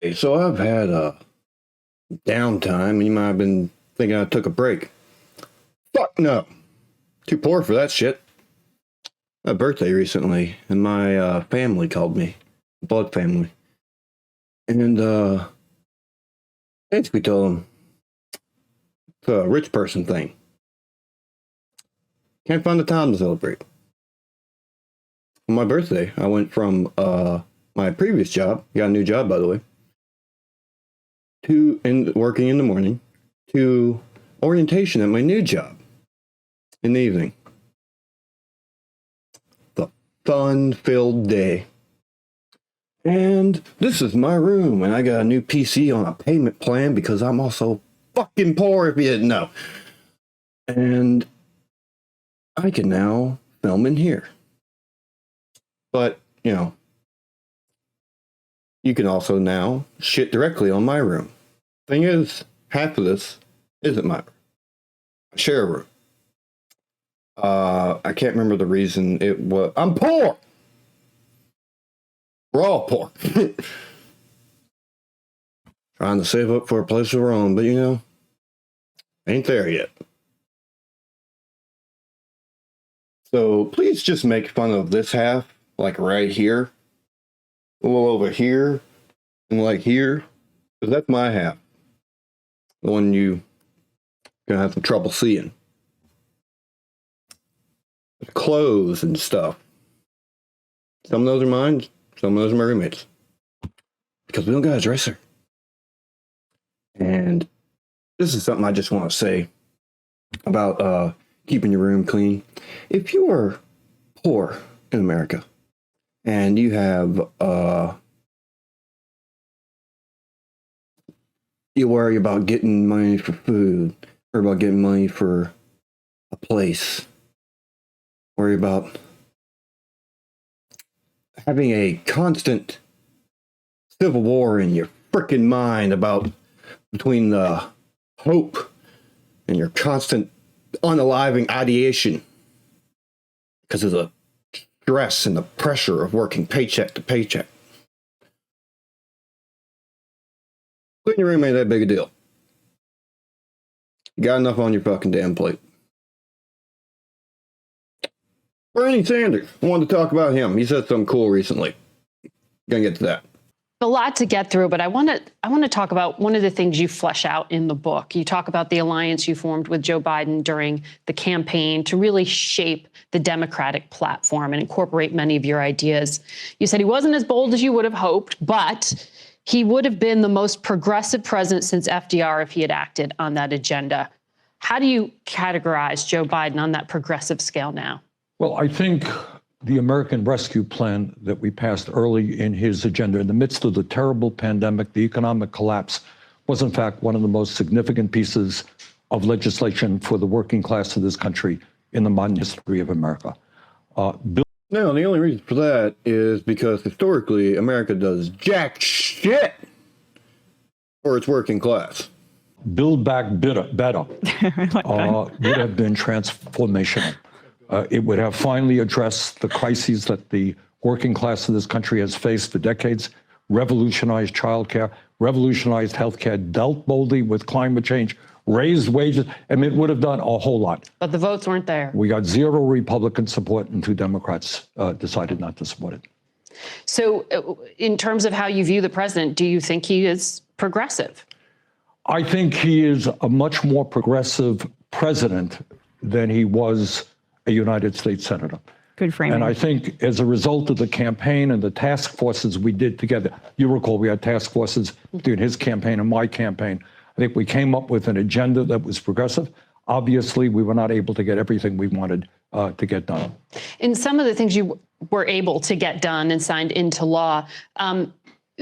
Hey, so I've had a downtime, and you might have been thinking I took a break. Fuck no. Too poor for that shit. My birthday recently, and my family called me. Blood family. And basically told them it's a rich person thing. Can't find the time to celebrate. On my birthday, I went from my previous job, got a new job by the way, to working in the morning, to orientation at my new job in the evening. The fun-filled day. And this is my room, and I got a new PC on a payment plan because I'm also fucking poor, if you didn't know. And I can now film in here. But, you know, you can also now shit directly on my room. Thing is, half of this isn't my room. I share a room. I can't remember the reason it was. I'm poor! We're all poor. Trying to save up for a place of our own, but you know, ain't there yet. So please just make fun of this half, like right here, a little over here, and like here, because that's my half. The one you gonna have some trouble seeing. The clothes and stuff. Some of those are mine, some of those are my roommates. Because we don't got a dresser. And this is something I just want to say about keeping your room clean. If you are poor in America and you have you worry about getting money for food, worry about getting money for a place, worry about having a constant civil war in your frickin' mind about between the hope and your constant unaliving ideation because of the stress and the pressure of working paycheck to paycheck. Cleaning your room ain't that big a deal. You got enough on your fucking damn plate. Bernie Sanders, I wanted to talk about him. He said something cool recently. Gonna get to that. A lot to get through, but I want to talk about one of the things you flesh out in the book. You talk about the alliance you formed with Joe Biden during the campaign to really shape the Democratic platform and incorporate many of your ideas. You said he wasn't as bold as you would have hoped, but he would have been the most progressive president since FDR if he had acted on that agenda. How do you categorize Joe Biden on that progressive scale now? Well, I think the American Rescue Plan that we passed early in his agenda, in the midst of the terrible pandemic, the economic collapse, was in fact one of the most significant pieces of legislation for the working class of this country in the modern history of America. No, the only reason for that is because historically America does jack shit for its working class. Build Back Better would have been transformational. It would have finally addressed the crises that the working class of this country has faced for decades, revolutionized childcare, revolutionized healthcare, dealt boldly with climate change, raised wages. I mean, it would have done a whole lot. But the votes weren't there. We got 0 Republican support and 2 Democrats decided not to support it. So in terms of how you view the president, do you think he is progressive? I think he is a much more progressive president than he was a United States senator. Good framing. And I think as a result of the campaign and the task forces we did together, you recall we had task forces between his campaign and my campaign. I think we came up with an agenda that was progressive. Obviously, we were not able to get everything we wanted to get done. In some of the things you were able to get done and signed into law,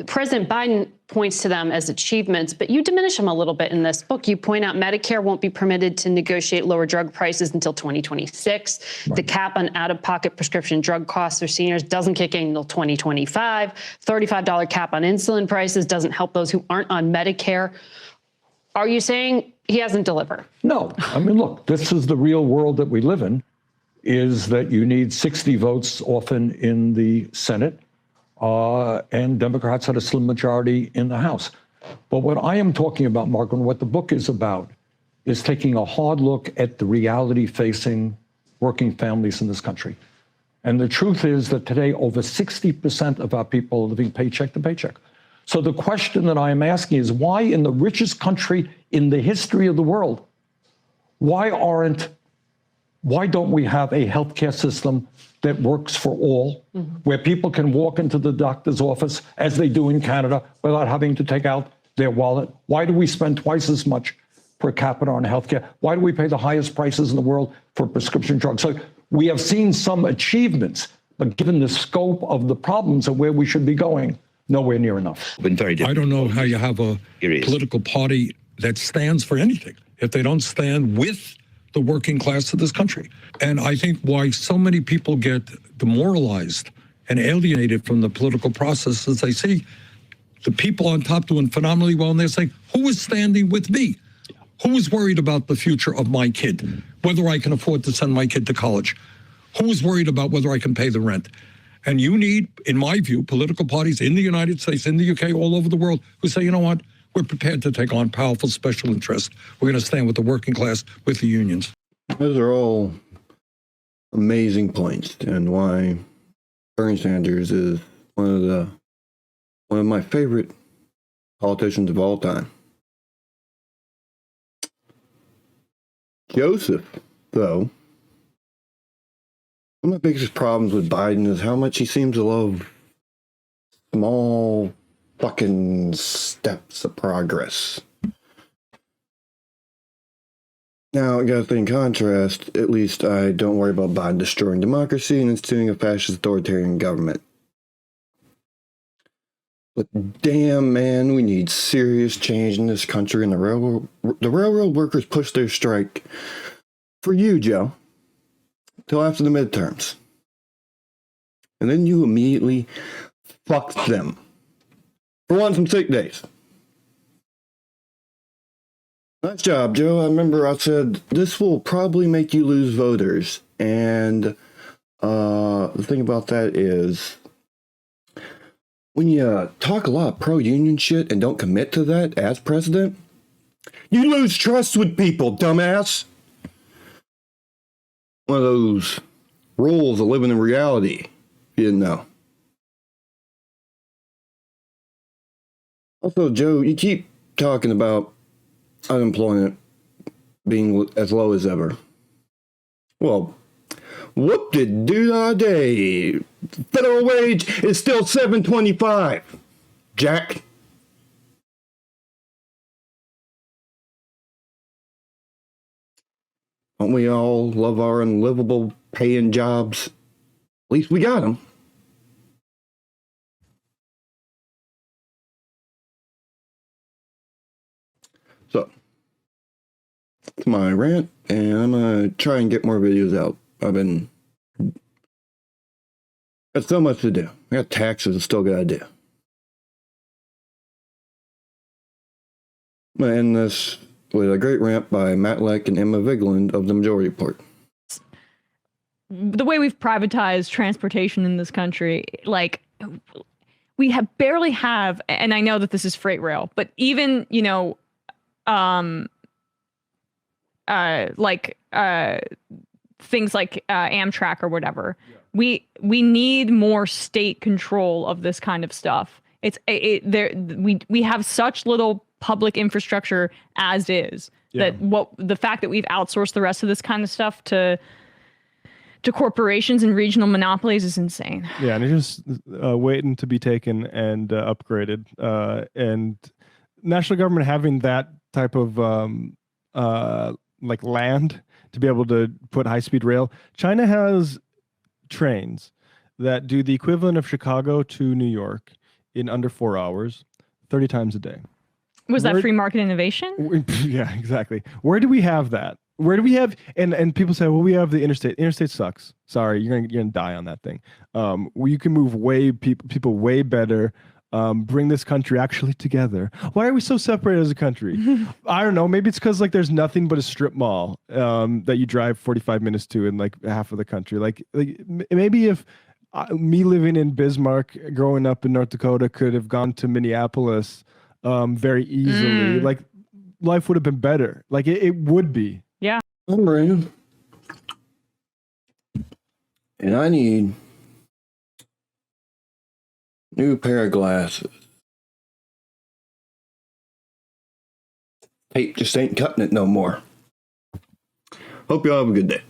President Biden points to them as achievements, but you diminish them a little bit in this book. You point out Medicare won't be permitted to negotiate lower drug prices until 2026. Right. The cap on out-of-pocket prescription drug costs for seniors doesn't kick in until 2025. $35 cap on insulin prices doesn't help those who aren't on Medicare. Are you saying he hasn't delivered? No. I mean, look, this is the real world that we live in, is that you need 60 votes often in the Senate and Democrats had a slim majority in the House. But what I am talking about, Mark, and what the book is about, is taking a hard look at the reality facing working families in this country. And the truth is that today, over 60% of our people are living paycheck to paycheck. So the question that I am asking is, why in the richest country in the history of the world, why don't we have a healthcare system that works for all, where people can walk into the doctor's office, as they do in Canada, without having to take out their wallet? Why do we spend twice as much per capita on healthcare? Why do we pay the highest prices in the world for prescription drugs? So we have seen some achievements, but given the scope of the problems and where we should be going, nowhere near enough. Been very different. I don't know how you have a political party that stands for anything if they don't stand with the working class of this country. And I think why so many people get demoralized and alienated from the political process is they see the people on top doing phenomenally well, and they're saying, who is standing with me? Who is worried about the future of my kid, whether I can afford to send my kid to college? Who is worried about whether I can pay the rent? And you need, in my view, political parties in the United States, in the UK, all over the world, who say, you know what? We're prepared to take on powerful special interests. We're going to stand with the working class, with the unions. Those are all amazing points, and why Bernie Sanders is one of my favorite politicians of all time. Joseph, though, one of my biggest problems with Biden is how much he seems to love small fucking steps of progress. Now, I gotta think in contrast, at least I don't worry about Biden destroying democracy and instituting a fascist authoritarian government. But damn, man, we need serious change in this country, and the railroad workers pushed their strike for you, Joe, till after the midterms. And then you immediately fucked them for wanting some sick days. Nice job, Joe. I remember I said, this will probably make you lose voters. And the thing about that is, when you talk a lot of pro-union shit and don't commit to that as president, you lose trust with people, dumbass. One of those rules of living in reality, if you didn't know. Also, Joe, you keep talking about unemployment being as low as ever. Well, whoop-de-doo-da-day. Federal wage is still $7.25. Jack. Don't we all love our unlivable paying jobs? At least we got them. So, it's my rant, and I'm gonna try and get more videos out. Got so much to do. I got taxes I still gotta do. I'm gonna end this with a great rant by Matt Leck and Emma Vigeland of the Majority Report. The way we've privatized transportation in this country, like, we barely have, and I know that this is freight rail, but even, things like Amtrak or whatever. Yeah. We need more state control of this kind of stuff. We have such little public infrastructure as is, that the fact that we've outsourced the rest of this kind of stuff to corporations and regional monopolies is insane. Yeah, and it's just waiting to be taken and upgraded. And national government having that type of land to be able to put high-speed rail. China has trains that do the equivalent of Chicago to New York in under 4 hours, 30 times a day. Was that free market innovation? Yeah, exactly. Where do we have that? Where do we have, and people say, well, we have the interstate. Interstate sucks. Sorry, you're gonna die on that thing. You can move people way better. Bring this country actually together. Why are we so separated as a country? I don't know. Maybe it's because there's nothing but a strip mall that you drive 45 minutes to in half of the country. Maybe if me living in Bismarck, growing up in North Dakota, could have gone to Minneapolis very easily. Like life would have been better. Like it would be. Yeah. I'm Brandon. And I need new pair of glasses. Tape just ain't cutting it no more. Hope y'all have a good day.